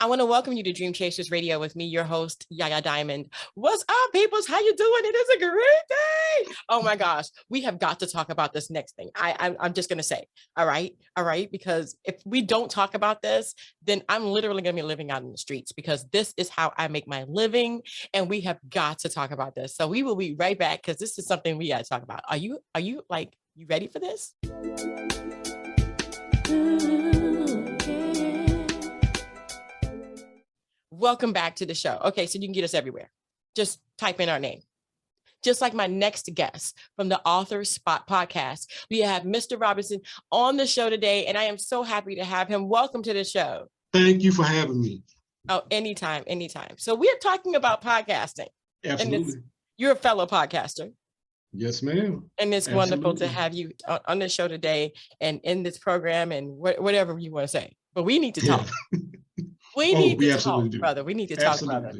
I want to welcome you to Dream Chasers Radio with me, your host, Yaya Diamond. What's up, peoples? How you doing? It is a great day. Oh my gosh, we have got to talk about this next thing. I'm just gonna say, all right, because if we don't talk about this, then I'm literally gonna be living out in the streets because this is how I make my living, and we have got to talk about this. So we will be right back because this is something we got to talk about. Are you like you ready for this? Welcome back to the show. Okay, so you can get us everywhere. Just type in our name. Just like my next guest from the Author Spot podcast, we have Mr. Robinson on the show today, and I am so happy to have him. Welcome to the show. Thank you for having me. Oh, anytime. So we're talking about podcasting. Absolutely. You're a fellow podcaster. Yes, ma'am. And it's wonderful to have you on the show today and in this program and whatever you want to say. But we need to talk. We need to talk, brother. We need to talk, brother.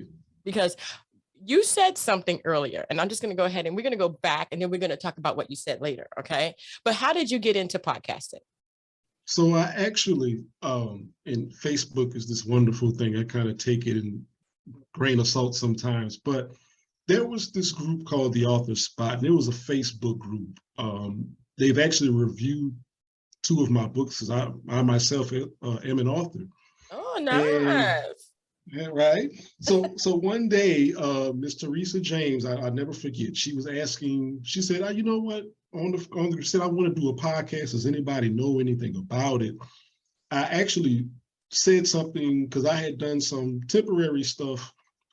Because you said something earlier, and I'm just going to go ahead and we're going to go back and then we're going to talk about what you said later, okay? But how did you get into podcasting? So I actually, and Facebook is this wonderful thing. I kind of take it in grain of salt sometimes, but there was this group called the Author Spot, and it was a Facebook group. They've actually reviewed 2 of my books because I myself am an author. Oh, nice. And, right. So one day, Miss Teresa James, I never forget, she was asking, she said, you know what, said, I want to do a podcast. Does anybody know anything about it? I actually said something because I had done some temporary stuff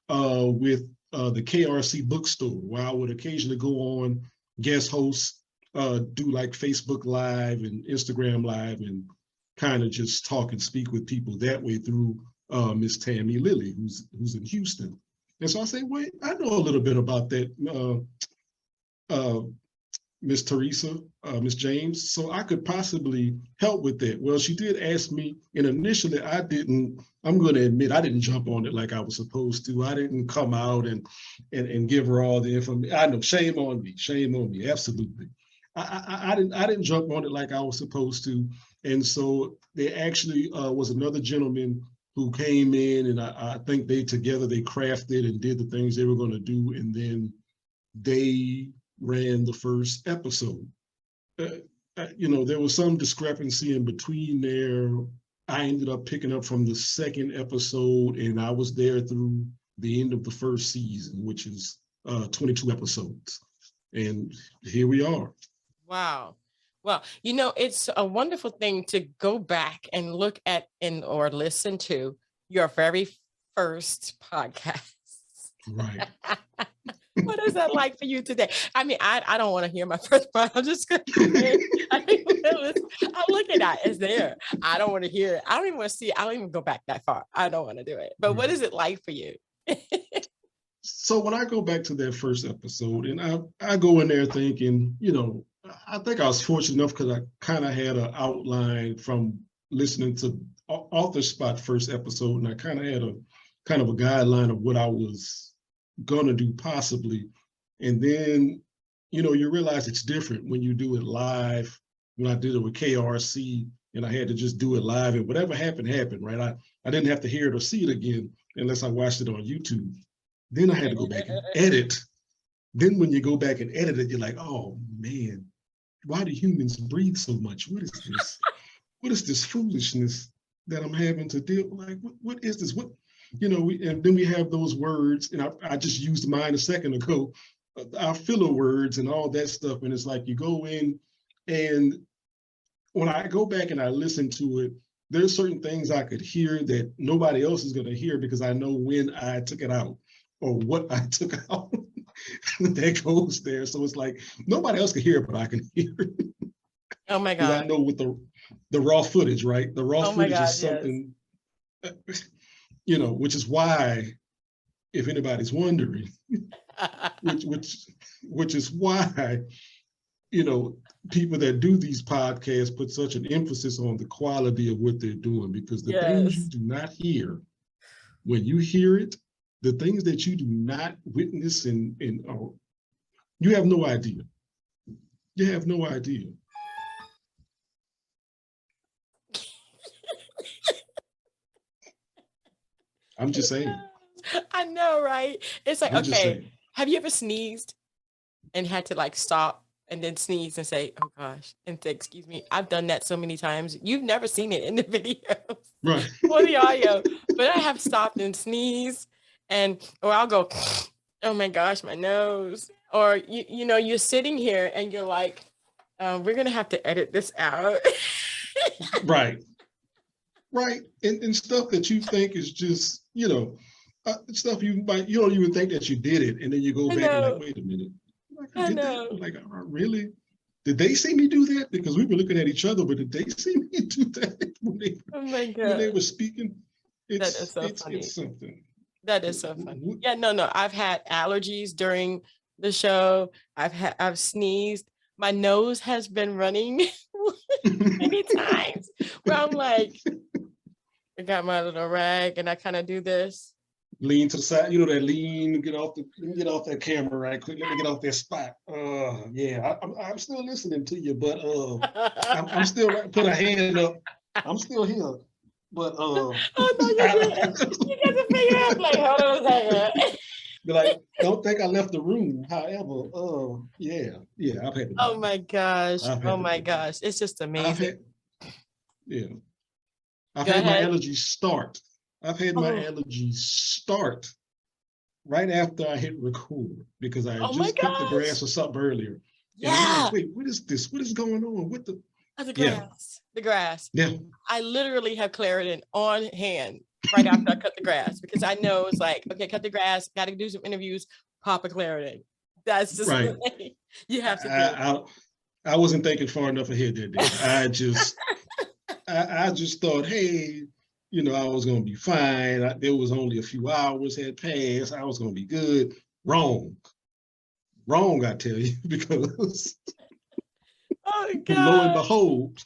with the KRC bookstore, where I would occasionally go on, guest host, do like Facebook Live and Instagram Live and kind of just talk and speak with people that way through Miss Tammy Lilly, who's in Houston. And so I say, wait, I know a little bit about that, Miss Teresa, Miss James, so I could possibly help with that. Well, she did ask me, and initially I'm going to admit, I didn't jump on it like I was supposed to. I didn't come out and give her all the information. I know, shame on me, absolutely. I didn't jump on it like I was supposed to. And so there actually was another gentleman who came in, and I think they crafted and did the things they were going to do. And then they ran the first episode. There was some discrepancy in between there. I ended up picking up from the second episode, and I was there through the end of the first season, which is 22 episodes. And here we are. Wow. Well, it's a wonderful thing to go back and look at or listen to your very first podcast. Right. What is that like for you today? I mean, I don't want to hear my first part. I'm just going to I'm looking at it. It's there. I don't want to hear it. I don't even want to see it. I don't even go back that far. I don't want to do it. But what is it like for you? So when I go back to that first episode, and I go in there thinking, I think I was fortunate enough because I kind of had an outline from listening to Author Spot first episode, and I kind of had a guideline of what I was gonna do possibly. And then, you realize it's different when you do it live. When I did it with KRC, and I had to just do it live, and whatever happened, right? I didn't have to hear it or see it again unless I watched it on YouTube. Then I had to go back and edit. Then when you go back and edit it, you're like, oh man, why do humans breathe so much? What is this? What is this foolishness that I'm having to deal with? Like, what is this? And then we have those words, and I just used mine a second ago, our filler words and all that stuff. And it's like you go in, and when I go back and I listen to it, there's certain things I could hear that nobody else is going to hear because I know when I took it out or what I took out. That goes there. So it's like nobody else can hear it, but I can hear it. Oh my God. I know with the raw footage, right? The raw footage is something, which is why, if anybody's wondering, which is why, people that do these podcasts put such an emphasis on the quality of what they're doing, because the things you do not hear, when you hear it, the things that you do not witness and you have no idea. You have no idea. I'm just saying. I know, right? It's like, I'm just okay, saying. have you ever sneezed and had to like stop and then sneeze and say, oh gosh, and say, excuse me? I've done that so many times. You've never seen it in the videos Right. or the audio, but I have stopped and sneezed or I'll go, oh my gosh, my nose. Or, you know, you're sitting here and you're like, we're going to have to edit this out. Right. Right. And stuff that you think is just, stuff you don't even think that you did it. And then you go I back and like, know. wait a minute. Like, I I did that? know. Like, really? Did they see me do that? Because we were looking at each other, but did they see me do that Oh my when they God. were speaking? That is so funny. It's something. That is so funny. Yeah, no. I've had allergies during the show. I've sneezed. My nose has been running many times where I'm like, I got my little rag and I kind of do this. Lean to the side, you know that lean, get off that camera right quick. Let me get off that spot. Yeah, I'm still listening to you, but I'm still right. Put a hand up. I'm still here. But oh no, you got to figure out like, hold on a second. Be like, don't think I left the room. However, yeah, I've had to do Oh my gosh. I've had Oh to my do that. gosh. It's just I've amazing. had, yeah, I've Go had my ahead. allergies start. I've had my Oh, allergies start right after I hit record because I had oh my just cut the gosh. grass or something earlier. And I'm like, Yeah. wait, what is this? What is going on? What the? Oh, the Yeah, grass. The grass. yeah. I literally have Claritin on hand right after I cut the grass because I know it's like, okay, cut the grass, got to do some interviews, pop a Claritin. That's just Right. you have to do. I wasn't thinking far enough ahead that day. I just thought, hey, I was going to be fine. There was only a few hours had passed. I was going to be good. Wrong, I tell you, because Oh lo and god. behold,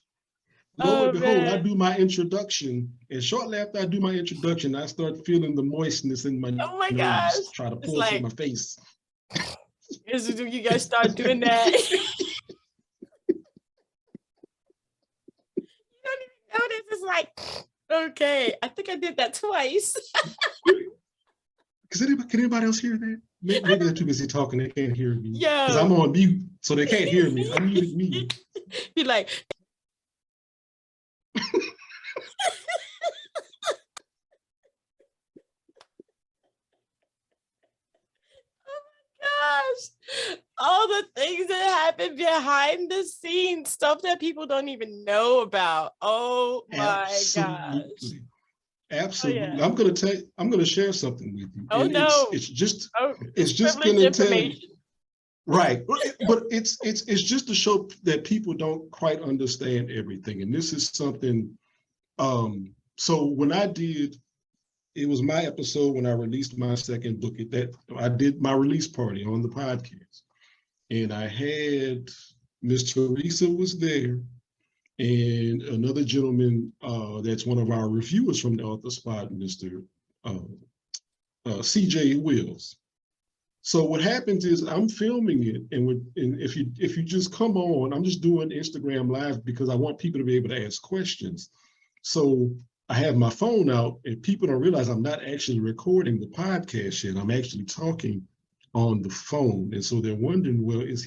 Oh I man. do my introduction, and shortly after I do my introduction, I start feeling the moistness in my Oh my gosh. nose, try to It's pull through like, my face. you guys start doing that. You don't even notice. It's like, okay, I think I did that twice. Can anybody else hear that? Maybe they're too busy talking. They can't hear me because I'm Yo. on mute, so they can't hear me. I muted me. Be like, gosh, all the things that happen behind the scenes, stuff that people don't even know about. Oh my gosh. Absolutely. Oh yeah. I'm gonna share something with you. Oh And no. Oh, it's it's just privileged gonna tell you. information. Right. But it's just to show that people don't quite understand everything. And this is something so when it was my episode when I released my second book. That I did my release party on the podcast, and I had Miss Teresa was there, and another gentleman that's one of our reviewers from the Author Spot, Mr. CJ Wills. So what happens is I'm filming it, and if you just come on, I'm just doing Instagram Live because I want people to be able to ask questions. So I have my phone out, and people don't realize I'm not actually recording the podcast yet. I'm actually talking on the phone, and so they're wondering, well, is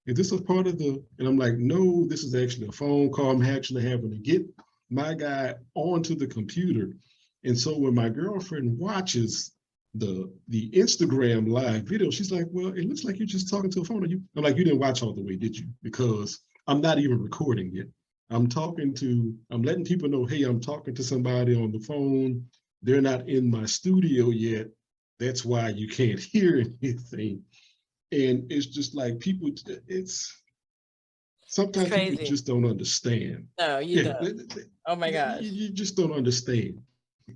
this a part of the? And I'm like, no, this is actually a phone call. I'm actually having to get my guy onto the computer, and so when my girlfriend watches the Instagram live video, she's like, well, it looks like you're just talking to a phone. I'm like, you didn't watch all the way, did you? Because I'm not even recording yet. I'm letting people know, hey, I'm talking to somebody on the phone. They're not in my studio yet. That's why you can't hear anything. And it's just like sometimes people just don't understand. No, you don't. Oh my gosh. You just don't understand.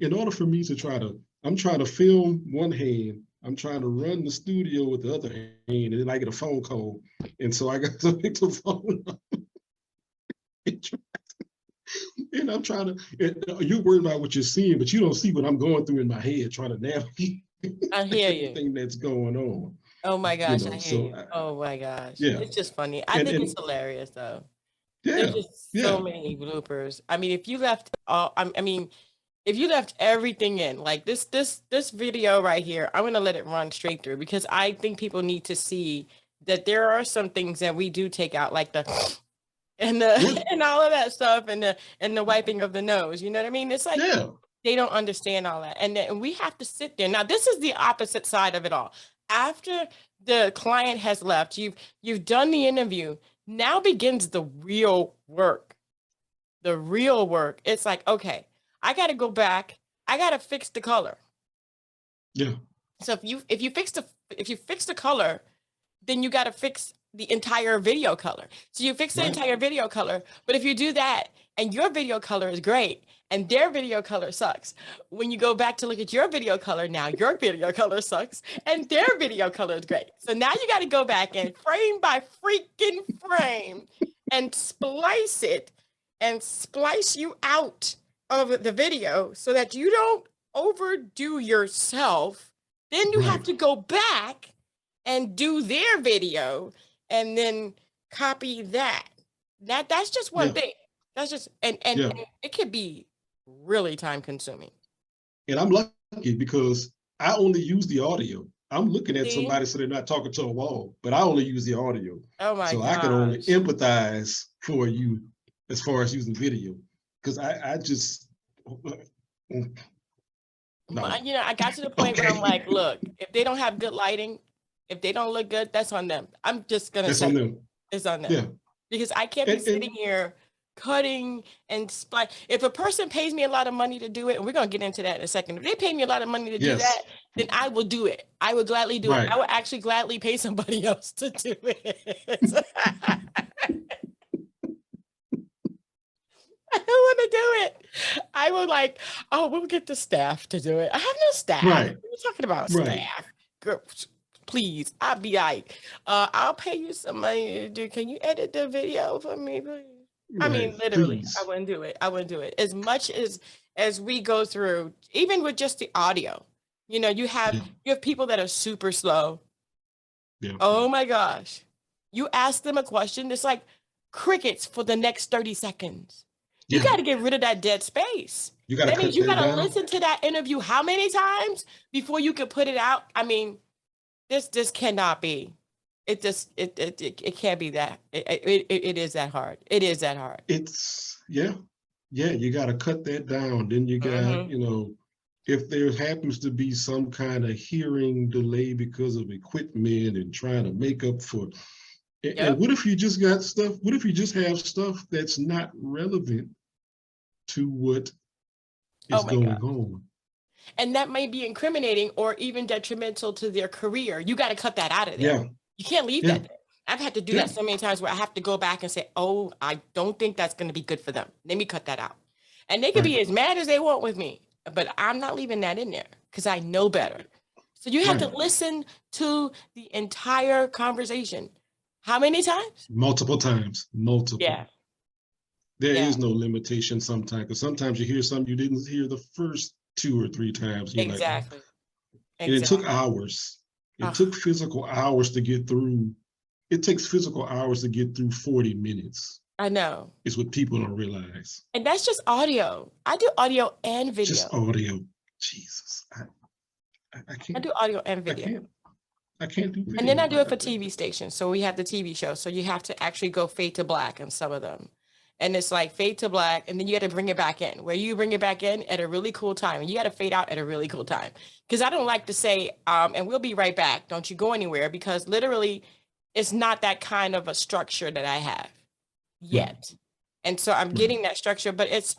In order for me to I'm trying to film one hand, I'm trying to run the studio with the other hand, and then I get a phone call. And so I got to pick the phone up. And I'm trying to, you're worried about what you're seeing, but you don't see what I'm going through in my head trying to navigate I hear you. everything that's going on. Oh my gosh, I hear you. Oh my gosh. Yeah. It's just funny. I think it's hilarious though. Yeah. There's just so many bloopers. I mean, if you left all, I mean, if you left everything in, like this video right here, I'm gonna let it run straight through because I think people need to see that there are some things that we do take out, like the and Yeah, the and all of that stuff and the wiping of the nose. You know what I mean? It's like yeah, they don't understand all that. And then we have to sit there. Now, this is the opposite side of it all. After the client has left, you've done the interview. Now begins the real work. The real work. It's like, okay, I got to go back. I got to fix the color. yeah. So if you fix the color, then you got to fix the entire video color. So you fix the Right. entire video color. But if you do that and your video color is great and their video color sucks, when you go back to look at your video color, now your video color sucks and their video color is great. So now you got to go back and frame by freaking frame and splice it and splice you out of the video so that you don't overdo yourself. Then you have Right. to go back and do their video and then copy that. That's just one Yeah. thing. That's just Yeah. and it could be really time consuming. And I'm lucky because I only use the audio. I'm looking at See? somebody so they're not talking to a wall, but I only use the audio. Oh my So I can only gosh. empathize for you as far as using video. Because I just no. You know, I got to the point where I'm Okay. like, look, if they don't have good lighting, if they don't look good, that's on them. I'm just gonna That's say on them. it's on them. Yeah. Because I can't be And sitting here cutting and splice. If a person pays me a lot of money to do it, and we're gonna get into that in a second. If they pay me a lot of money to do yes. that, then I will do it. I would gladly do it. Right. I would actually gladly pay somebody else to do it. I don't want to do it. I would like, oh, we'll get the staff to do it. I have no staff. Right. What are you talking about, Right. staff? Girl, please. I'll be like, I'll pay you some money to do. Can you edit the video for me, please? I mean, Right. literally, Please. I wouldn't do it. I wouldn't do it. As much as we go through, even with just the audio, you know, you Yeah. have people that are super slow. Yeah. Oh my gosh. You ask them a question, it's like crickets for the next 30 seconds. You Yeah. got to get rid of that dead space. You got to That cut means you that got to down. listen to that interview how many times before you could put it out? I mean, this cannot be. It just it can't be that. It is that hard. It is that hard. It's yeah. You got to cut that down. Then you got, Mhm. if there happens to be some kind of hearing delay because of equipment and trying to make up for, and Yep. what if you just got stuff? What if you just have stuff that's not relevant to what Oh is my God. going on? And that may be incriminating or even detrimental to their career. You got to cut that out of there. Yeah. You can't leave Yeah. that there. I've had to do Yeah. that so many times where I have to go back and say, oh, I don't think that's going to be good for them. Let me cut that out. And they can Right. be as mad as they want with me, but I'm not leaving that in there because I know better. So you have to Right. listen to the entire conversation. How many times? Multiple times. Multiple. Yeah. There Yeah. is no limitation sometimes, because sometimes you hear something you didn't hear the first 2 or 3 times. You're like, oh. Exactly. And it took Exactly. hours. It Ugh. took physical hours to get through. It takes physical hours to get through 40 minutes. I know. Is what people don't realize. And that's just audio. I do audio and video. Just audio. Jesus. I I can't. do audio and I video. can't. I can't do video. And then I do it for TV stations. So we have the TV show. So you have to actually go fade to black on some of them. And it's like fade to black, and then you got to bring it back in, where you bring it back in at a really cool time. And you got to fade out at a really cool time. Because I don't like to say, and we'll be right back. Don't you go anywhere, because literally it's not that kind of a structure that I have yet. And so I'm getting that structure, but it's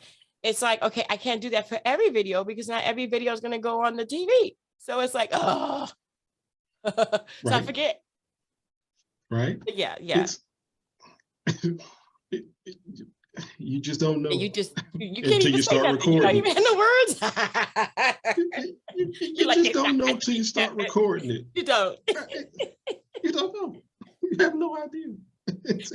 like, okay, I can't do that for every video because not every video is going to go on the TV. So it's like, oh, so I Right. forget. Right. But yeah. You just don't know. You can't until even you say start nothing. You don't recording. even have the words. You like, just don't know until you start recording it. You don't. You don't know. You have no idea.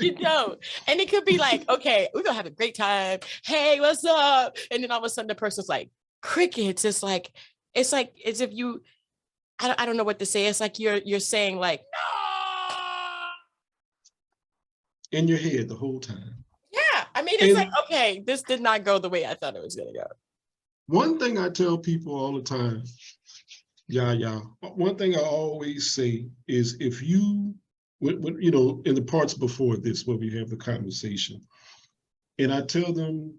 You don't. And it could be like, okay, we're gonna have a great time. Hey, what's up? And then all of a sudden the person's like, crickets. It's like as if you, I don't know what to say. It's like you're saying like, no. In your head the whole time. Yeah. I mean, it's like, okay, this did not go the way I thought it was gonna go. One thing I tell people all the time, yeah. One thing I always say is if you, when, you know, in the parts before this, where we have the conversation, and I tell them,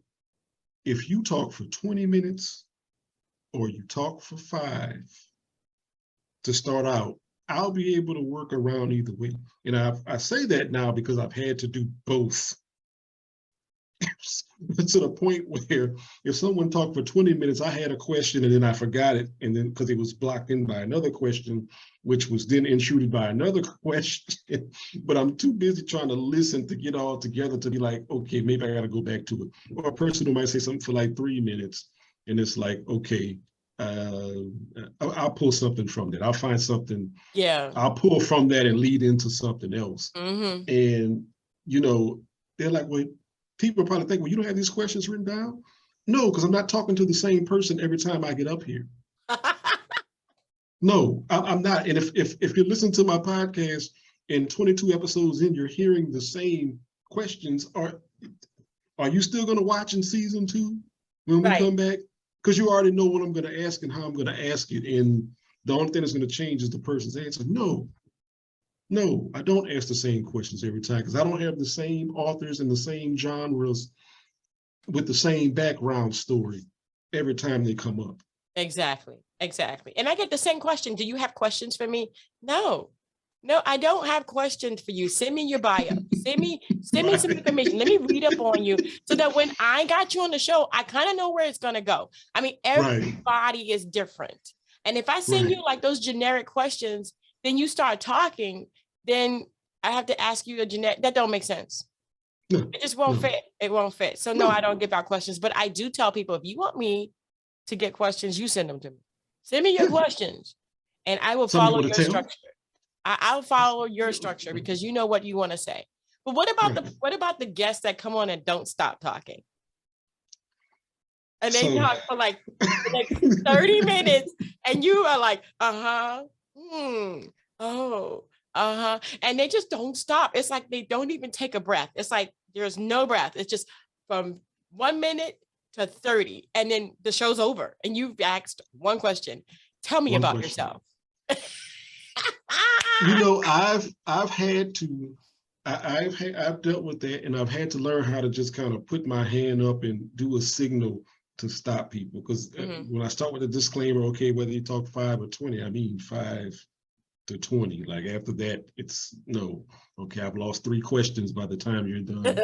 if you talk for 20 minutes or you talk for 5 to start out, I'll be able to work around either way. And I say that now because I've had to do both. To the point where if someone talked for 20 minutes, I had a question and then I forgot it. And then because it was blocked in by another question, which was then intruded by another question. But I'm too busy trying to listen to get all together to be like, okay, maybe I got to go back to it. Or a person who might say something for like 3 minutes. And it's like, okay, I'll pull something from that. I'll find something. Yeah. I'll pull from that and lead into something else. Mm-hmm. And, you know, they're like, well, people probably think, well, you don't have these questions written down? No, because I'm not talking to the same person every time I get up here. No, I'm not. And if you listen to my podcast and 22 episodes in, you're hearing the same questions, are you still going to watch in season 2 when we come back? Because you already know what I'm going to ask and how I'm going to ask it. And the only thing that's going to change is the person's answer. No, I don't ask the same questions every time because I don't have the same authors and the same genres with the same background story every time they come up. Exactly. And I get the same question. Do you have questions for me? No, I don't have questions for you. Send me your bio. Send me some information. Let me read up on you so that when I got you on the show, I kind of know where it's going to go. I mean, everybody is different. And if I send you like those generic questions, then you start talking, then I have to ask you a generic, that don't make sense. No, it just won't fit. It won't fit. So no, I don't give out questions, but I do tell people, if you want me to get questions, you send them to me. Send me your questions and I will follow your structure. I'll follow your structure because you know what you want to say. But what about the guests that come on and don't stop talking? And they talk for like 30 minutes and you are like, and they just don't stop. It's like they don't even take a breath. It's like there's no breath. It's just from 1 minute to 30 and then the show's over and you've asked one question. Tell me about yourself. You know, I've dealt with that, and I've had to learn how to just kind of put my hand up and do a signal to stop people. Because when I start with a disclaimer, okay, whether you talk 5 or 20, I mean 5 to 20. Like after that, it's no. Okay, I've lost 3 questions by the time you're done.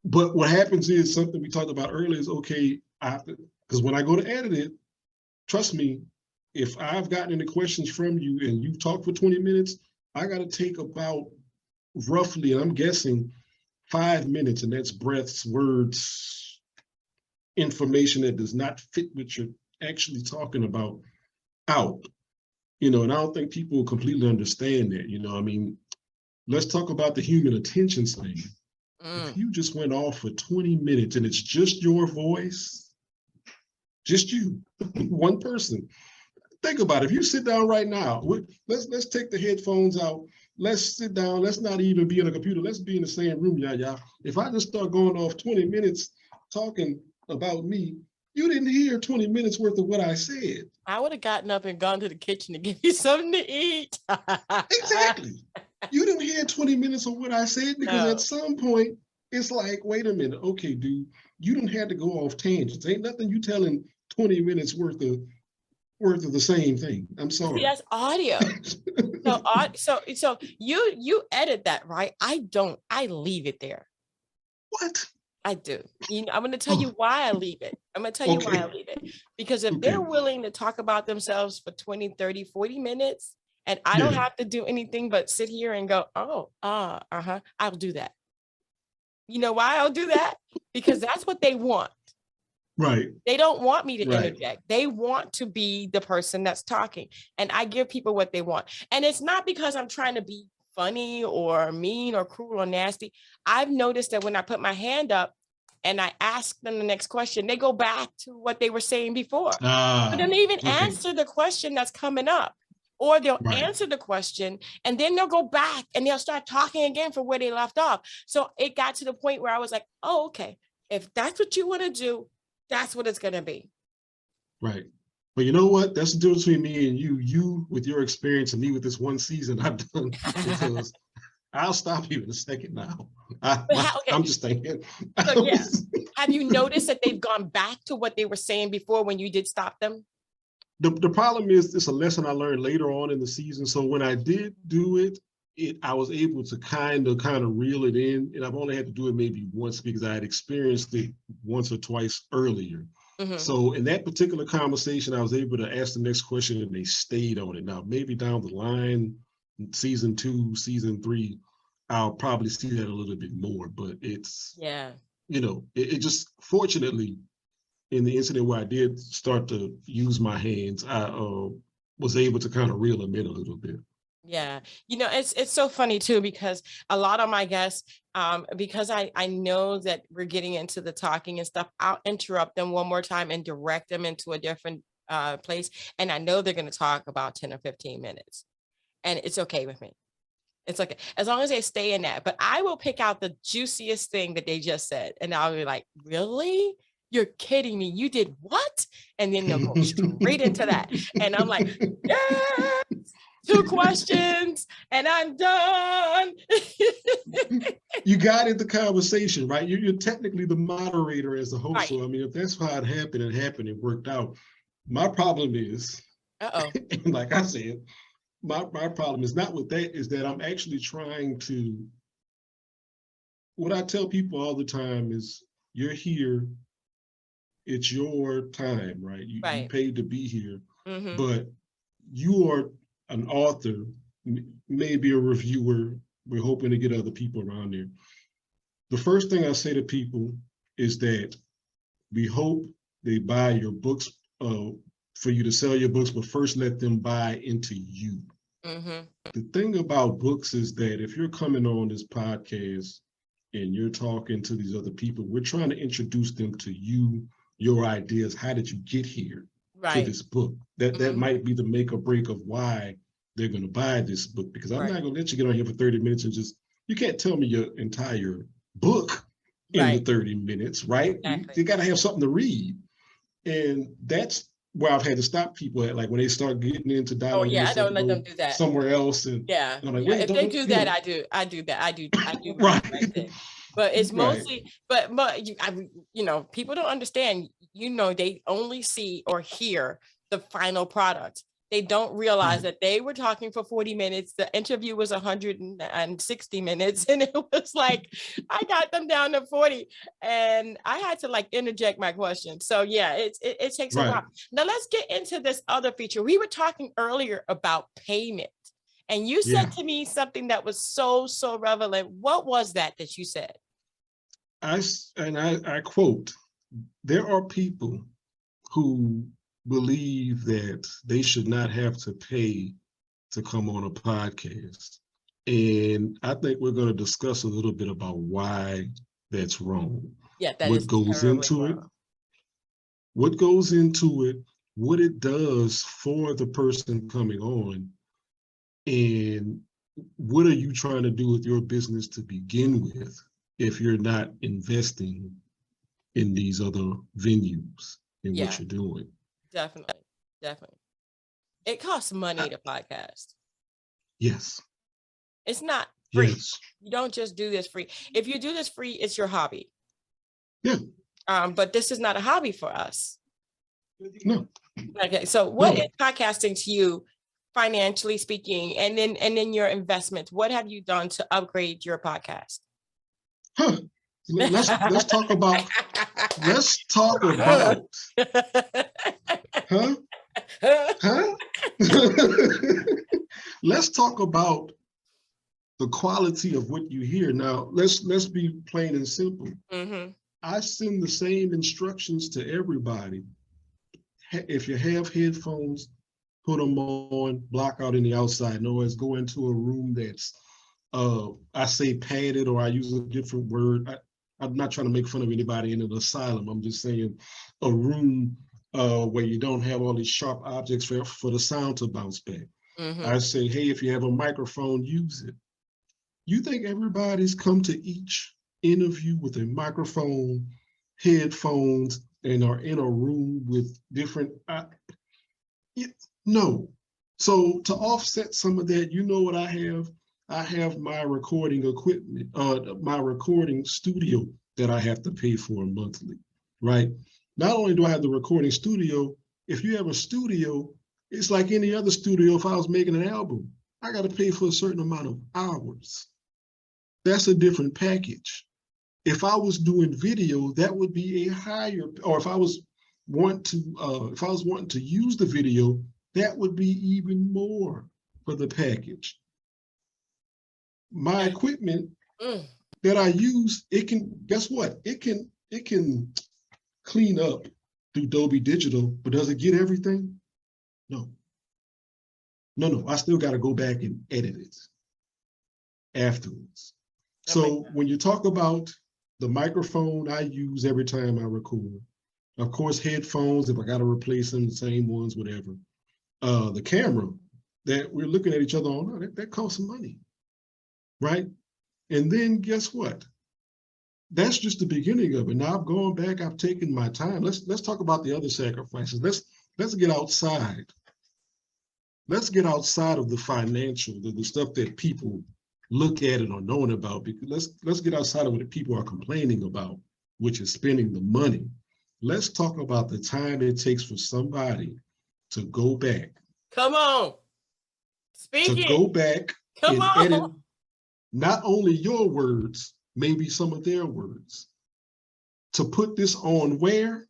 But what happens is something we talked about earlier is okay, because when I go to edit it, trust me, if I've gotten any questions from you and you've talked for 20 minutes, I got to take about roughly, and I'm guessing 5 minutes, and that's breaths, words, information that does not fit what you're actually talking about out. You know, and I don't think people completely understand that. You know, I mean, let's talk about the human attention span. If you just went off for 20 minutes and it's just your voice, just you, one person. Think about it. If you sit down right now, let's take the headphones out. Let's sit down. Let's not even be on a computer. Let's be in the same room, Yaya. If I just start going off 20 minutes talking about me, you didn't hear 20 minutes worth of what I said. I would have gotten up and gone to the kitchen to give you something to eat. Exactly. You didn't hear 20 minutes of what I said because at some point, it's like, wait a minute. Okay, dude, you didn't have to go off tangents. Ain't nothing you telling 20 minutes worth of the same thing. I'm sorry. See, that's audio. So you edit that, right? I don't. I leave it there. What? I do. You know, I'm going to tell you why I leave it. I'm going to tell you why I leave it. Because if they're willing to talk about themselves for 20, 30, 40 minutes, and I don't have to do anything but sit here and go, I'll do that. You know why I'll do that? Because that's what they want. Right. They don't want me to interject. They want to be the person that's talking. And I give people what they want. And it's not because I'm trying to be funny or mean or cruel or nasty. I've noticed that when I put my hand up and I ask them the next question, they go back to what they were saying before. But then they even answer the question that's coming up. Or they'll answer the question and then they'll go back and they'll start talking again for where they left off. So it got to the point where I was like, oh, okay, if that's what you want to do, that's what it's going to be. Right. But you know what? That's the difference between me and you. You with your experience and me with this one season I've done, because I'll stop you in a second now. But how, okay, I'm just thinking. so yeah. Have you noticed that they've gone back to what they were saying before when you did stop them? The problem is, it's a lesson I learned later on in the season. So when I did do it, I was able to kind of reel it in, and I've only had to do it maybe once because I had experienced it once or twice earlier. Mm-hmm. So in that particular conversation, I was able to ask the next question and they stayed on it. Now, maybe down the line, season 2, season 3, I'll probably see that a little bit more, but it's, Yeah. it just, fortunately, in the incident where I did start to use my hands, I was able to kind of reel them in a little bit. Yeah. It's so funny too, because a lot of my guests, because I know that we're getting into the talking and stuff, I'll interrupt them one more time and direct them into a different place. And I know they're going to talk about 10 or 15 minutes. And it's okay with me. It's okay, as long as they stay in that. But I will pick out the juiciest thing that they just said. And I'll be like, really? You're kidding me. You did what? And then they'll go straight into that. And I'm like, yes, 2 questions and I'm done. You guided the conversation, right? You're technically the moderator as the host. Right. So, I mean, if that's how it happened, it worked out. My problem is, and like I said, my problem is not with that, is that I'm actually trying to, what I tell people all the time is, you're here, it's your time, right? You paid to be here, but you are an author, maybe a reviewer. We're hoping to get other people around there. The first thing I say to people is that we hope they buy your books for you to sell your books, but first let them buy into you. The thing about books is that if you're coming on this podcast and you're talking to these other people, we're trying to introduce them to you, your ideas. How did you get here to this book? That might be the make or break of why they're going to buy this book, because I'm not going to let you get on here for 30 minutes and you can't tell me your entire book in the 30 minutes, right? Exactly. You got to have something to read. And that's where I've had to stop people at, like when they start getting into dialogue. Oh yeah, I don't let them do that somewhere else. And I'm like, wait, if they do that, I do that. I do right. But it's mostly, but people don't understand. They only see or hear the final product. They don't realize that they were talking for 40 minutes. The interview was 160 minutes. And it was like, I got them down to 40 and I had to interject my question. So yeah, it takes a while. Now let's get into this other feature. We were talking earlier about payment and you said to me something that was so relevant. What was that you said? I quote, there are people who believe that they should not have to pay to come on a podcast. And I think we're going to discuss a little bit about why that's wrong. Yeah, what goes into it, what goes into it, what it does for the person coming on, and what are you trying to do with your business to begin with if you're not investing in these other venues in what you're doing. Definitely. It costs money to podcast. Yes. It's not free. Yes. You don't just do this free. If you do this free, it's your hobby. Yeah. But this is not a hobby for us. No. Okay. So what is podcasting to you, financially speaking, and then your investments? What have you done to upgrade your podcast? Let's talk about let's talk about the quality of what you hear. Now let's be plain and simple. I send the same instructions to everybody. If you have headphones, put them on, block out any outside noise, go into a room that's I say padded, or I use a different word. I'm not trying to make fun of anybody in an asylum. I'm just saying a room where you don't have all these sharp objects for the sound to bounce back. I say, hey, if you have a microphone, use it. You think everybody's come to each interview with a microphone, headphones, and are in a room with different, no. So to offset some of that, you know what I have? I have my recording equipment, my recording studio that I have to pay for monthly, right? Not only do I have the recording studio, if you have a studio, it's like any other studio. If I was making an album, I got to pay for a certain amount of hours. That's a different package. If I was doing video, that would be a higher, or if I was wanting to use the video, that would be even more for the package. My equipment that I use, it can, guess what? It can clean up through Dolby Digital, but does it get everything? No. No. I still got to go back and edit it afterwards. So when you talk about the microphone I use every time I record, of course, headphones, if I got to replace them, the same ones, whatever. The camera that we're looking at each other on, that costs some money, right? And then guess what? That's just the beginning of it. Now I've gone back, I've taken my time. Let's talk about the other sacrifices. Let's get outside. Let's get outside of the financial, the stuff that people look at it or knowing about, because let's get outside of what people are complaining about, which is spending the money. Let's talk about the time it takes for somebody to go back. Come on. Speaking. To go back and edit not only your words, maybe some of their words. To put this on where?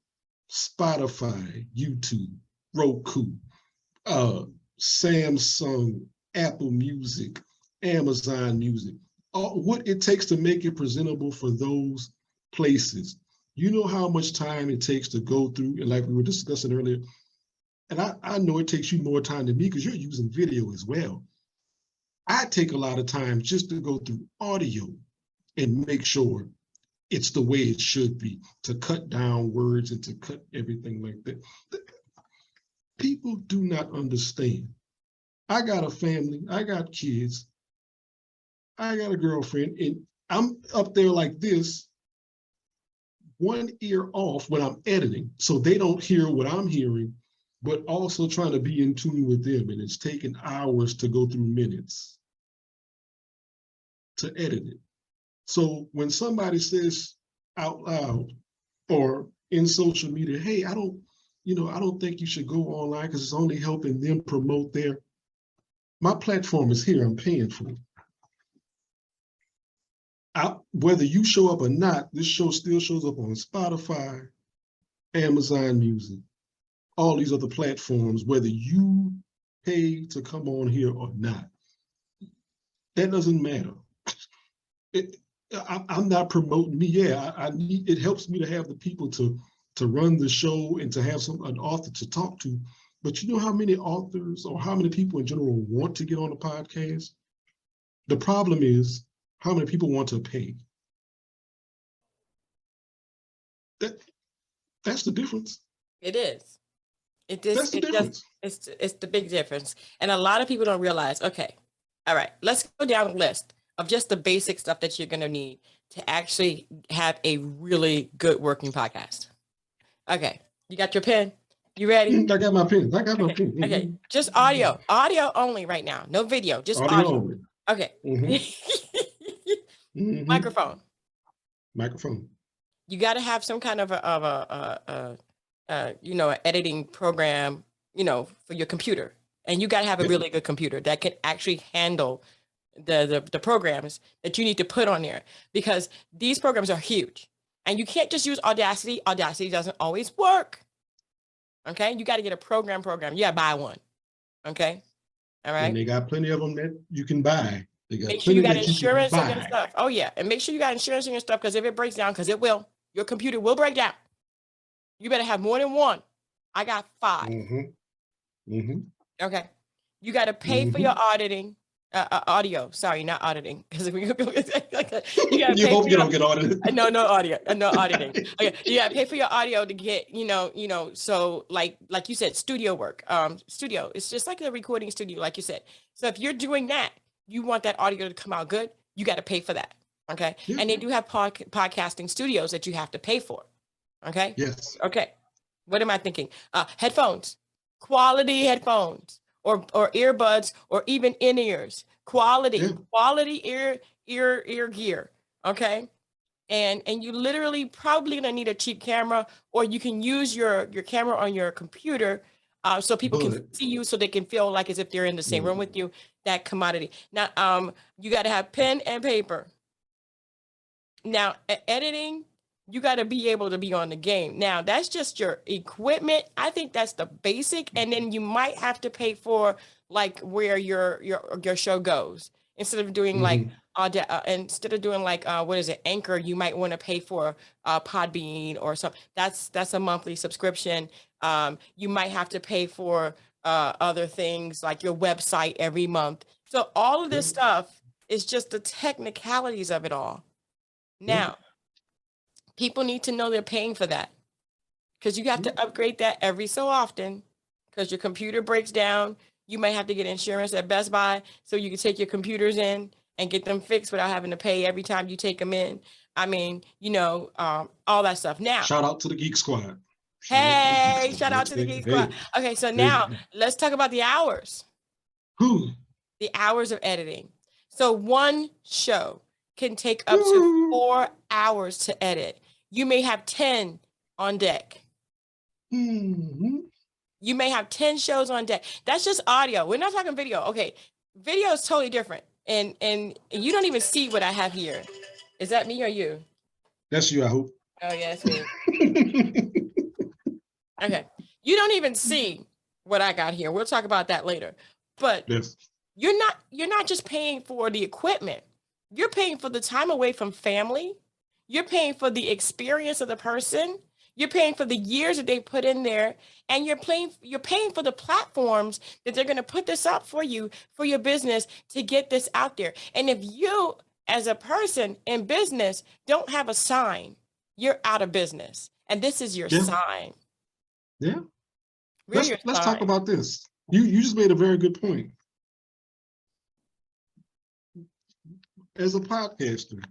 Spotify, YouTube, Roku, Samsung, Apple Music, Amazon Music. What it takes to make it presentable for those places. You know how much time it takes to go through, and like we were discussing earlier, and I know it takes you more time than me because you're using video as well. I take a lot of time just to go through audio and make sure it's the way it should be, to cut down words and to cut everything like that. People do not understand. I got a family, I got kids, I got a girlfriend, and I'm up there like this, one ear off when I'm editing, so they don't hear what I'm hearing, but also trying to be in tune with them. And it's taken hours to go through minutes to edit it. So when somebody says out loud or in social media, hey, I don't think you should go online because it's only helping them promote my platform is here, I'm paying for it. Whether you show up or not, this show still shows up on Spotify, Amazon Music, all these other platforms, whether you pay to come on here or not. That doesn't matter. I'm not promoting me. Yeah, it helps me to have the people to run the show and to have an author to talk to. But you know how many authors or how many people in general want to get on a podcast? The problem is how many people want to pay. That's the difference. It is. It is. That's the difference. It's the big difference. And a lot of people don't realize, okay, all right, let's go down the list of just the basic stuff that you're going to need to actually have a really good working podcast. Okay, you got your pen? You ready? I got my pen. My pen. Okay, just audio only right now. No video, just audio. Only. Okay. Microphone. You got to have some kind of an editing program, for your computer, and you got to have a really good computer that can actually handle the programs that you need to put on there, because these programs are huge, and you can't just use Audacity. Audacity doesn't always work. Okay, you got to get a program. You got to buy one. Okay, all right. And they got plenty of them that you can buy. Make sure you got insurance on your stuff. Oh yeah, and make sure you got insurance on your stuff, because if it breaks down, because it will, your computer will break down. You better have more than one. I got 5. Okay, you got to pay for your audio. Sorry, not auditing, because you got to pay. You hope you don't get audited. No audio, no auditing. Okay, you got to pay for your audio to get, so like you said, studio work. Studio, it's just like a recording studio, like you said. So if you're doing that, you want that audio to come out good, you got to pay for that. Okay, and they do have podcasting studios that you have to pay for. Okay. Yes. Okay. What am I thinking? Headphones, quality headphones, or earbuds, or even in-ears. Yeah. Quality ear gear. Okay. And you literally probably gonna need a cheap camera, or you can use your camera on your computer, so people can But see you, so they can feel like as if they're in the same room with you. That commodity. Now, you got to have pen and paper. Now, editing, you got to be able to be on the game. Now, that's just your equipment. I think that's the basic, and then you might have to pay for like where your show goes. Instead of doing like mhm. instead of doing like what is it, Anchor, you might want to pay for Podbean or something. That's a monthly subscription. You might have to pay for other things like your website every month. So all of Yeah. this stuff is just the technicalities of it all. Yeah. Now, people need to know they're paying for that, because you have Yeah. to upgrade that every so often, because your computer breaks down. You might have to get insurance at Best Buy so you can take your computers in and get them fixed without having to pay every time you take them in. I mean, all that stuff. Now, Shout out to the Geek Squad. Shout out to the Geek hey, Squad. shout out to the Geek Squad. Hey, Okay, so there you now go. let's talk about the hours. Whew. The hours of editing. So one show can take up to Woo. 4 hours to edit. You may have 10 on deck. Mhm. You may have 10 shows on deck. That's just audio. We're not talking video. Okay. Video is totally different. And you don't even see what I have here. Is that me or you? That's you, I hope. Oh, yeah, it's me. Okay. You don't even see what I got here. We'll talk about that later. But Yes. you're not just paying for the equipment. You're paying for the time away from family. You're paying for the experience of the person. You're paying for the years that they put in there, and you're paying for the platforms that they're going to put this up for you, for your business, to get this out there. And if you as a person in business don't have a sign, you're out of business. And this is your Yeah. sign. Yeah. We're your Let's talk sign. about this. You just made a very good point. As a podcaster,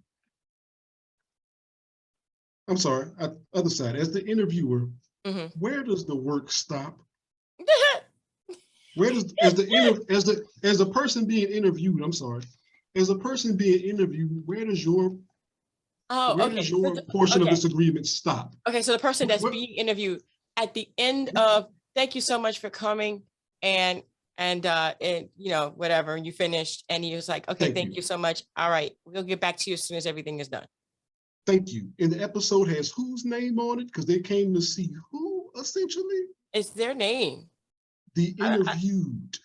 I'm sorry, other side, as the interviewer, where does the work stop? Where does as a person being interviewed, I'm sorry, as a person being interviewed, where does your Okay. portion of Okay. this agreement stop? Okay, so the person that's What, being interviewed at the end of, thank you so much for coming, and whatever, and you finished, and he was like, okay, thank you so much. All right, we'll get back to you as soon as everything is done. Thank you. And the episode has whose name on it? Because they came to see who, essentially? It's their name. The interviewed.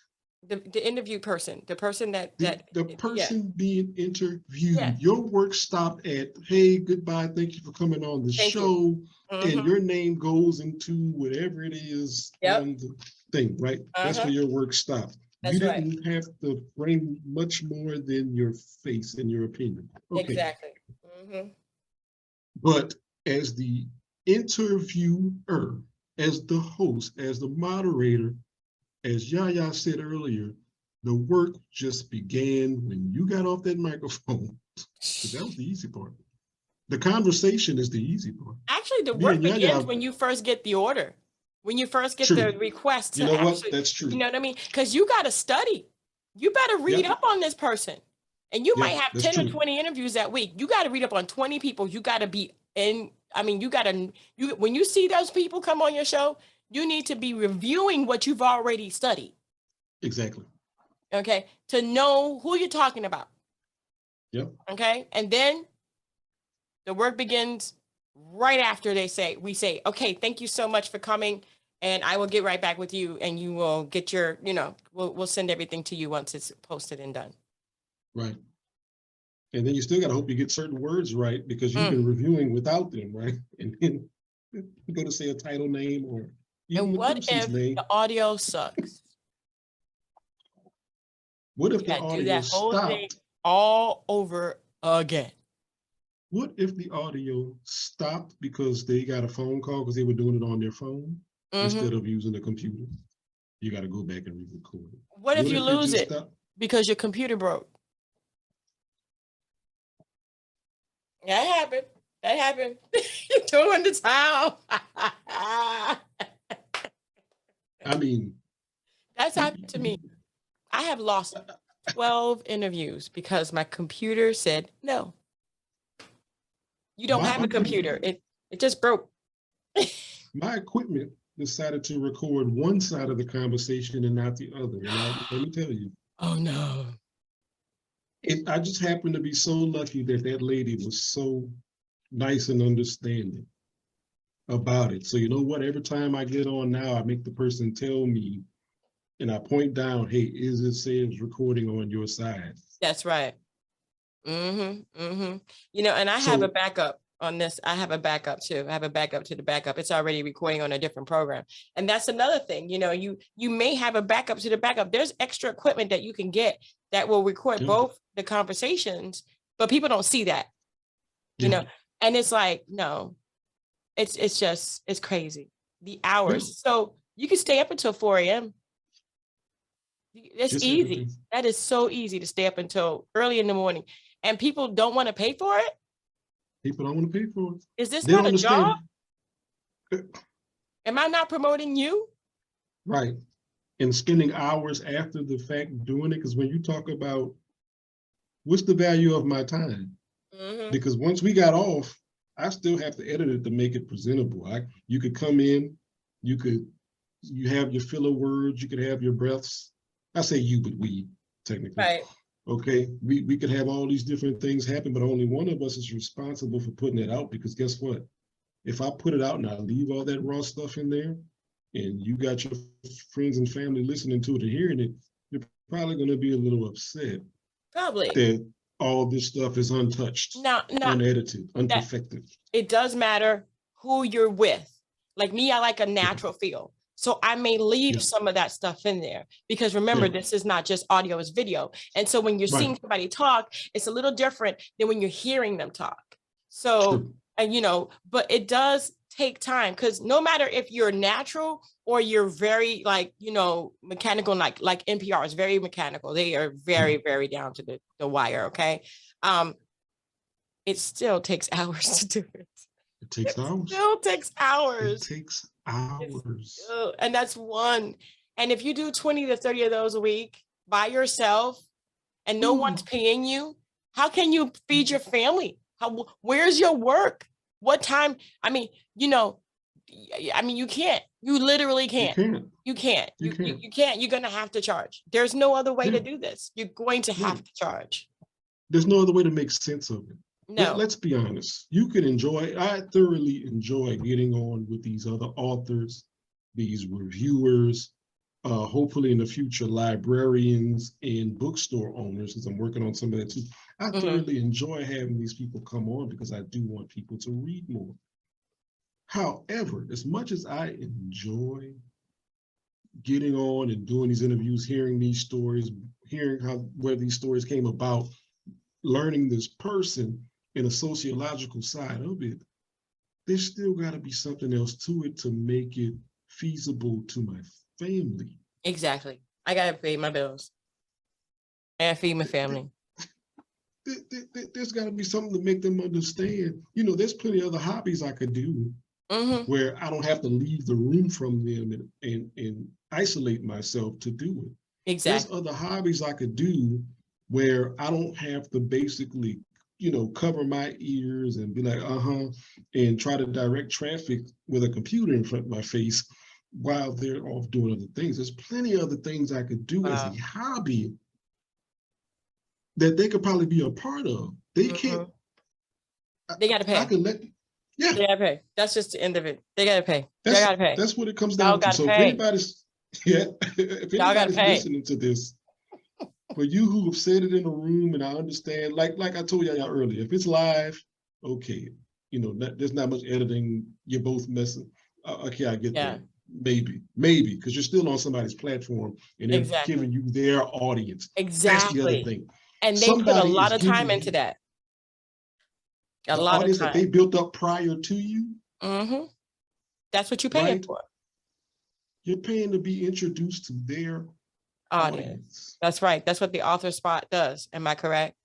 The interview person, the person the person being interviewed. Yeah. Your work stopped at, hey, goodbye, thank you for coming on the show. And your name goes into whatever it is on the thing, right? That's where your work stopped. That's you right. didn't have to bring much more than your face and your opinion. Okay. Exactly. But as the interviewer, as the host, as the moderator, as Yaya said earlier, the work just began when you got off that microphone. That was the easy part. The conversation is the easy part. Actually, the work begins when you first get the order, when you first get the request to actually, that's true. You know what I mean? Because you got to study. You better read up on this person. And you might have 10 or 20 interviews that week. You got to read up on 20 people. You got to be in, when you see those people come on your show, you need to be reviewing what you've already studied. Exactly. Okay. To know who you're talking about. Yep. Okay. And then the work begins right after we say, okay, thank you so much for coming. And I will get right back with you, and you will get your, we'll send everything to you once it's posted and done. Right. And then you still got to hope you get certain words right, because you've been reviewing without them, right? And then you go to say a title name or even and what if name. The audio sucks? What if the audio stopped all over again? What if the audio stopped because they got a phone call because they were doing it on their phone instead of using the computer? You got to go back and re-record it. What if you lose it because your computer broke? That happened. That happened. You threw in the towel. I mean, That's happened to me. I have lost 12 interviews because my computer said no. You don't my have a computer. It just broke. my equipment decided to record one side of the conversation and not the other. And let me tell you, Oh no. I just happened to be so lucky that that lady was so nice and understanding about it. So you know what? Every time I get on now, I make the person tell me, and I point down, hey, is it says recording on your side? That's right. You know, and I have a So backup on this. I have a backup too. I have a backup to the backup. It's already recording on a different program. And that's another thing, you know, you may have a backup to the backup. There's extra equipment that you can get that will record yeah, both the conversations, but people don't see that, you yeah, know. And it's like, no, it's just it's crazy. The yeah, hours. So you can stay up until 4 a.m. It's just easy. everything. That is so easy to stay up until early in the morning. And people don't want to pay for it. People don't want to pay for it. Is this They don't not a job? understand. Am I not promoting you? Right. And spending hours after the fact doing it, because when you talk about what's the value of my time? Mm-hmm. Because once we got off, I still have to edit it to make it presentable. You could come in, you have your filler words, you could have your breaths. I say you, but we technically. Right. Okay, we could have all these different things happen, but only one of us is responsible for putting it out. Because guess what? If I put it out and I leave all that raw stuff in there, and you got your friends and family listening to it and hearing it, you're probably going to be a little upset Probably. that all this stuff is untouched, Now, unedited, that unperfected. it does matter who you're with. Like me, I like a Yeah, natural feel. So I may leave yeah, some of that stuff in there because remember, yeah, this is not just audio, it's video. And so when you're right, seeing somebody talk, it's a little different than when you're hearing them talk. So, true. and you know, but it does take time because no matter if you're natural or you're very like, you know, mechanical, like NPR is very mechanical. They are Yeah, very, very down to the wire. Okay. Um, it still takes hours to do it. it takes It hours. still takes It hours. takes It's hours. still, and that's one. And if you do 20 to 30 of those a week by yourself and no one's Ooh. paying you, how can you feed your family? Where's your work? What time? I mean, you know, I mean, you can't. You literally You can't. can't. You can't. You You can't. can't. You're gonna have to charge. There's no other way Yeah, to do this. You're going to right. have to charge. There's no other way to make sense of it. No. Let's be honest. You can enjoy, I thoroughly enjoy getting on with these other authors, these reviewers, hopefully in the future, librarians and bookstore owners, because I'm working on some of that too. I Mhm. thoroughly enjoy having these people come on because I do want people to read more. However, as much as I enjoy getting on and doing these interviews, hearing these stories, hearing where these stories came about, learning this person in a sociological side of it, there's still got to be something else to it to make it feasible to my family. Exactly. I gotta pay my bills and feed my family. There's got to be something to make them understand. You know, there's plenty of other hobbies I could do Mm-hmm. where I don't have to leave the room from them and isolate myself to do it. There's Exactly. other hobbies I could do where I don't have to basically, cover my ears and be like, and try to direct traffic with a computer in front of my face while they're off doing other things. There's plenty of other things I could do as a Wow. hobby that they could probably be a part of. They can't, Mm-hmm. They gotta I pay. can let, yeah, They gotta pay. That's just the end of it. They gotta pay. They that's gotta pay. that's what it comes Y'all down to. gotta So if pay. anybody's, yeah, if Y'all gotta anybody's pay. listening to this, for you who have said it in a room, and I understand, like I told y'all earlier, if it's live, okay, there's not much editing. You're both messing. Okay, I get Yeah, that. Maybe, because you're still on somebody's platform and they're exactly. giving you their audience. That's the other Exactly. thing. And they put a Somebody lot is of time giving into you that. A the lot of audience that they time. built up prior to you, Mm-hmm. That's what you're paying right? for. You're paying to be introduced to their Audience. audience. That's right. That's what the author spot does. Am I correct?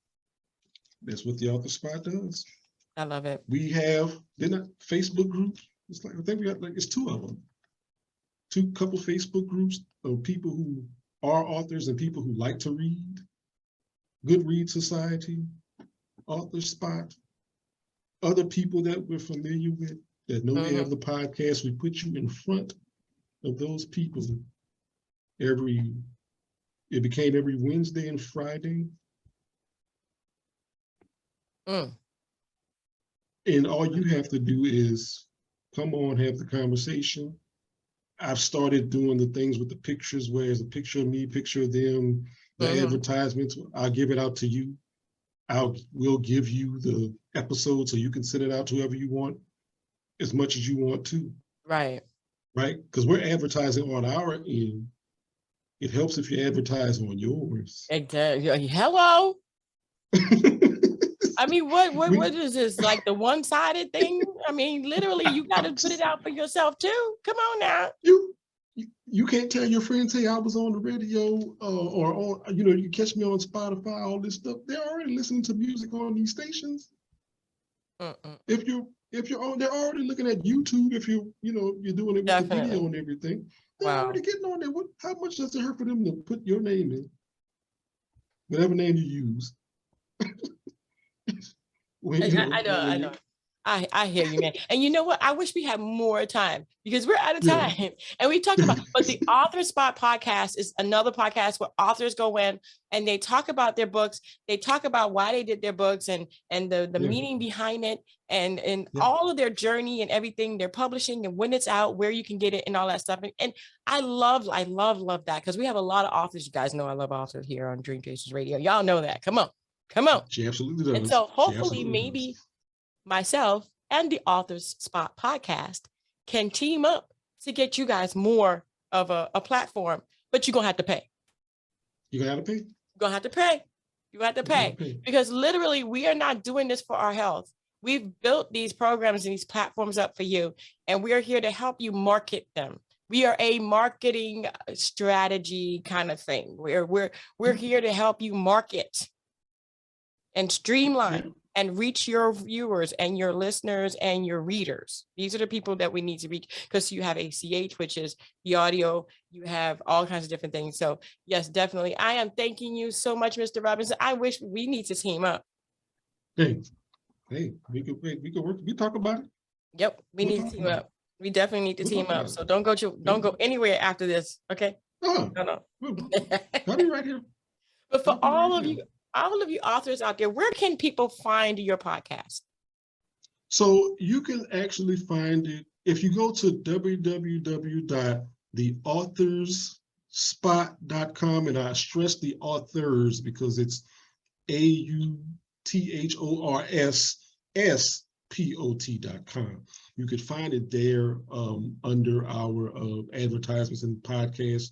That's what the author spot does. I love it. We have Facebook groups. It's like I think we got it's 2 of them. 2 couple Facebook groups of people who are authors and people who like to read. Goodread Society, Author Spot, other people that we're familiar with that know we have the podcast. We put you in front of those people it became every Wednesday and Friday. And all you have to do is come on, have the conversation. I've started doing the things with the pictures, where it's a picture of me, picture of them, the advertisements. I'll give it out to you. We'll give you the episode so you can send it out to whoever you want, as much as you want to. Right. Right? Because we're advertising on our end. It helps if you advertise on yours. Exactly. Hello. I mean, what is this? Like the one-sided thing? I mean, literally, you got to put it out for yourself too. Come on now. You can't tell your friends, hey, I was on the radio, or on, you catch me on Spotify, all this stuff. They're already listening to music on these stations. If you're on, they're already looking at YouTube. If you're doing it with the video and everything, they're already getting on there. How much does it hurt for them to put your name in, whatever name you use? I know. I hear you, man. And you know what? I wish we had more time because we're out of time. And we talked about, but the Author Spot podcast is another podcast where authors go in and they talk about their books. They talk about why they did their books and the meaning behind it and all of their journey and everything they're publishing and when it's out, where you can get it and all that stuff. And I love that because we have a lot of authors. You guys know I love authors here on Dream Chasers Radio. Y'all know that. Come on. She absolutely does. And so hopefully maybe myself and the Authors Spot podcast can team up to get you guys more of a platform, but you're going to have to pay. You're going to have to pay? You're going to have to pay. You have to pay because literally we are not doing this for our health. We've built these programs and these platforms up for you, and we are here to help you market them. We are a marketing strategy kind of thing. We're here to help you market and streamline and reach your viewers and your listeners and your readers. These are the people that we need to reach because you have ACH, which is the audio. You have all kinds of different things. So yes, definitely. I am thanking you so much, Mr. Robinson. I wish we need to team up. Hey, we could work. We talk about it. Yep, we need to team up. We definitely need to team up. So don't go anywhere after this. Okay. No. I'll be right here. But for all of you authors out there, where can people find your podcast? So you can actually find it if you go to www.theauthorspot.com, and I stress the authors because it's AUTHORSSPOT.com. You could find it there under our advertisements and podcasts.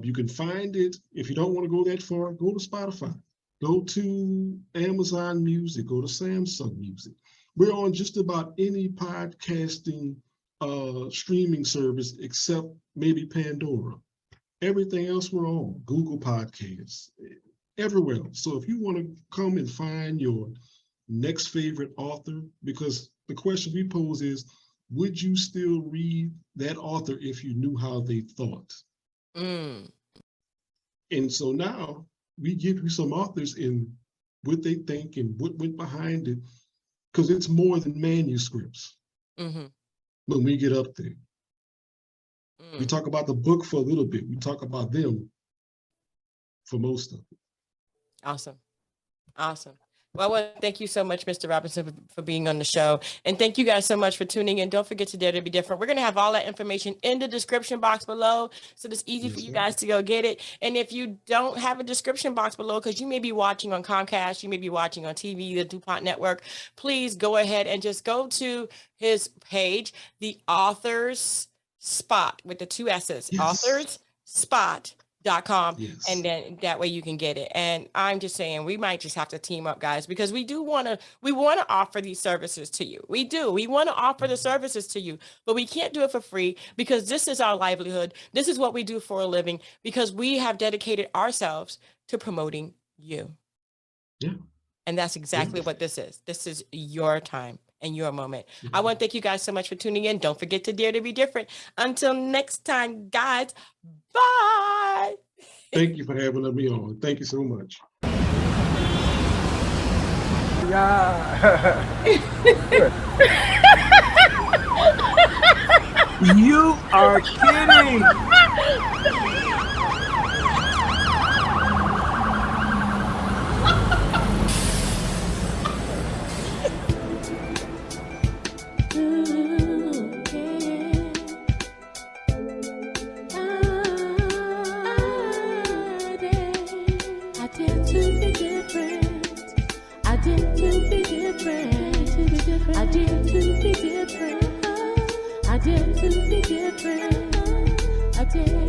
You can find it, if you don't want to go that far, go to Spotify. Go to Amazon Music, go to Samsung Music. We're on just about any podcasting streaming service except maybe Pandora. Everything else we're on, Google Podcasts, everywhere else. So if you want to come and find your next favorite author, because the question we pose is, would you still read that author if you knew how they thought? And so now, we give you some authors in what they think and what went behind it, because it's more than manuscripts. When we get up there, we talk about the book for a little bit. We talk about them for most of it. Awesome. Well, thank you so much, Mr. Robinson, for being on the show. And thank you guys so much for tuning in. Don't forget to Dare to Be Different. We're going to have all that information in the description box below, so it's easy for you guys to go get it. And if you don't have a description box below, because you may be watching on Comcast, you may be watching on TV, the DuPont Network, please go ahead and just go to his page, The Authors Spot, with the 2 S's, AuthorsSpot.com. And then that way you can get it. And I'm just saying, we might just have to team up, guys, because we want to offer these services to you. We want to offer the services to you, but we can't do it for free because this is our livelihood. This is what we do for a living, because we have dedicated ourselves to promoting you. Yeah. And that's exactly what this is. This is your time and your moment. I want to thank you guys so much for tuning in. Don't forget to dare to be different. Until next time, guys, bye. Thank you for having me on. Thank you so much. Yeah. You are kidding. I did to be different. I did.